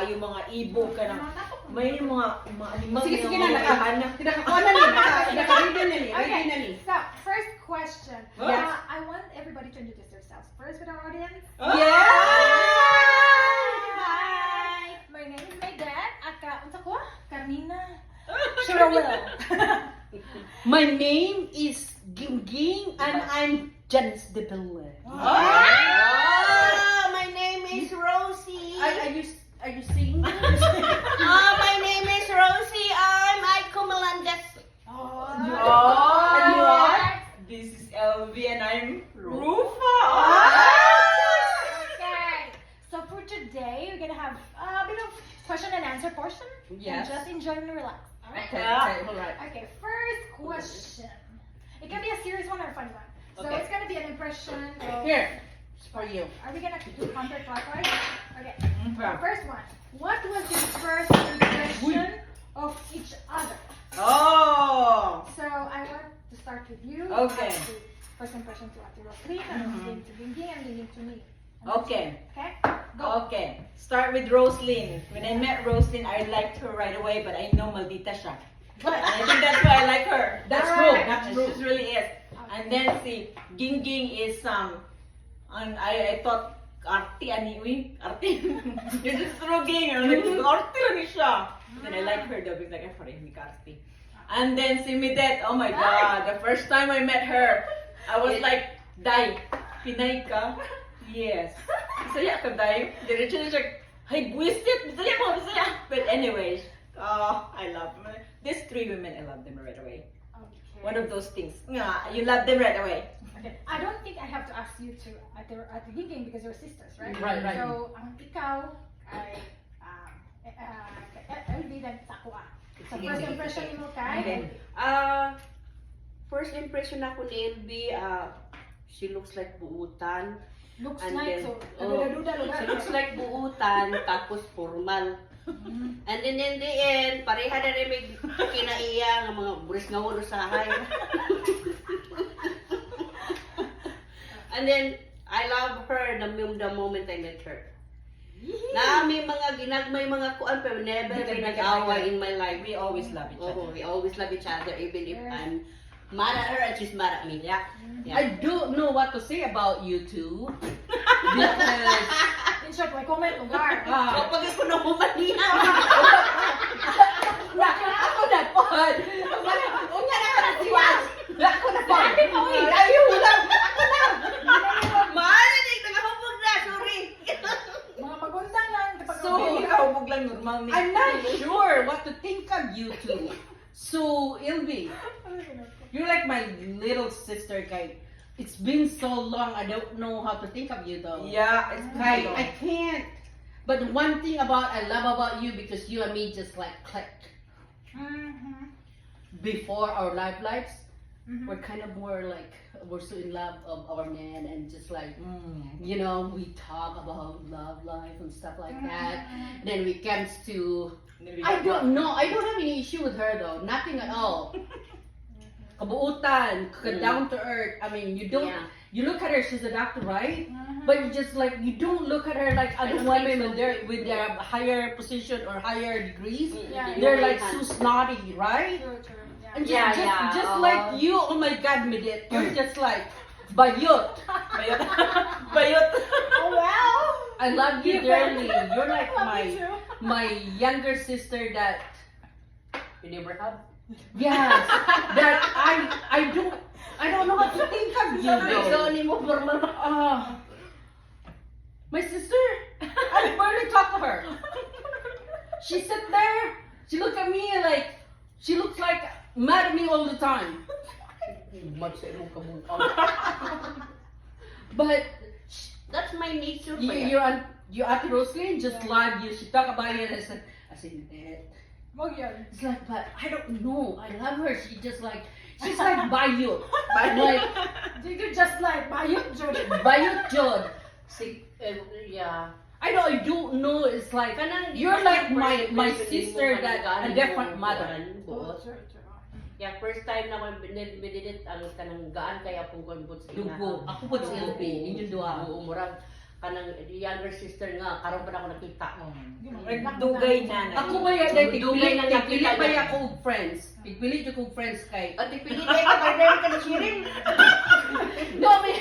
yung mga ibog ka na. May mga animal. Sige na, nakakuha na ni. Naka-ready na ni. So, first question. Yes. I want everybody to introduce themselves first with our audience. Yeah! Hi! My name is Mayden. Unsa ko? Carmina. Sherwell. My name is Ging and I'm Janice de Belle. My name is Rosie. Are you singing? My name is Rosie. I'm Aiko Melendez. And you are? This is LV and I'm Rufa. Okay. So for today, we're gonna have a bit of question and answer portion. Yes. And just enjoy and relax. Okay, alright. Okay, first question. It can be a serious one or a funny one. So Okay. it's gonna be an impression of... Here, it's for you. Are we gonna do counterclockwise? Okay. Okay. First one. What was your first impression of each other? Oh! So I want to start with you. Okay. First impression to Ate Roslyn, and then to Bingy, and then to me. Okay. Okay? Go. Okay. Start with Roslyn. When I met Roslyn, I liked her right away, but I know maldita siya. Good. I think that's why I like her. That's Alright. true. That's She true. just really is. And then si Ging is and I thought arty ani uy, arty. You're just through Ging. I'm like, arty lang ni siya. Then I like her though because like I parang hindi ka arty. And then si Midet, oh my god, the first time I met her, I was like, Day, Pinay ka? Yes. Bisaya ka, Day. Diretso na siya, hey, buwisit, bisaya mo, bisaya. But anyways, I love them. These three women, I love them right away. Okay. One of those things. Yeah, you love them right away. Okay. I don't think I have to ask you to at the beginning because you're sisters, right? Right. So, ikaw ay LV then sa ako. So, Sige, first sige, impression sige. mo kay Okay. First impression ako ni LB, she looks like buutan. looks And like then- so. oh, Duda. She looks like buutan, tapos formal. And then in the end, pareha na rin may kinaiya ng mga buris nga ulo sa hay. And then, I love her the moment I met her. Na may mga ginagmay mga kuan pero never may nag-away in my life. We always love each other. Oh, we always love each other even if I'm mad at her and she's mad at me. Yeah. I don't know what to say about you two because In short, may comment lugar. Kapag ako na humaniya. ako na po. Unya na ka na siwas. Ako na po. Ayaw lang. Maalanig, nangahubog na, sorry. Mga magundang lang kapag So, Hindi ka hubog lang normal ni. I'm not sure what to think of you two. So, Ilvi, you're like my little sister, Kai. It's been so long, I don't know how to think of you though. Yeah, it's Kai, kind I can't. But one thing I love about you because you and me just like clicked. Before our lives, we're kind of more like, we're so in love of our man and just like, you know, we talk about love life and stuff like that. Then we comes to, I don't know, I don't have any issue with her though, nothing at all. Kabuutan, down to earth. I mean, you don't, Yeah. you look at her, she's a doctor, right? But you just like, you don't look at her like other don't women think so. with their higher position or higher degrees. Yeah. They're like so snotty, right? True. Yeah. And Yeah, just, yeah. just like you, oh my God, Midit, you're just like bayot. Bayot. Bayot. Oh wow! I love you dearly. You're like Love you too. my younger sister that, You never have? yes, that I don't know how to think of you though. ni mo formal. My sister, I barely talk to her. She sit there, she look at me like, she looks like mad at me all the time. But That's my nature. you Auntie Roslyn just love you. She talk about it. I said, Wag yan. it's like, but I don't know. I love her. She's like bayot. Like You just like bayot jud. bayot jod. Yeah. I don't know. It's like Kanang you're like my person sister mo that kanang a different gaan mother. mo, buot. Yeah, first time na ko binidit ang kanang gaan kaya pong kon but Dugo. Ako po si LP. Inyong duha. Oo, murag kanang younger sister nga karon pa na ako nakita. Dugay na na. Ako ba yan? Dugay na Pili nakita ba niya. yan kong friends? Pili ko friends kay... At ipili ka ka barber ka na sirin. No, may...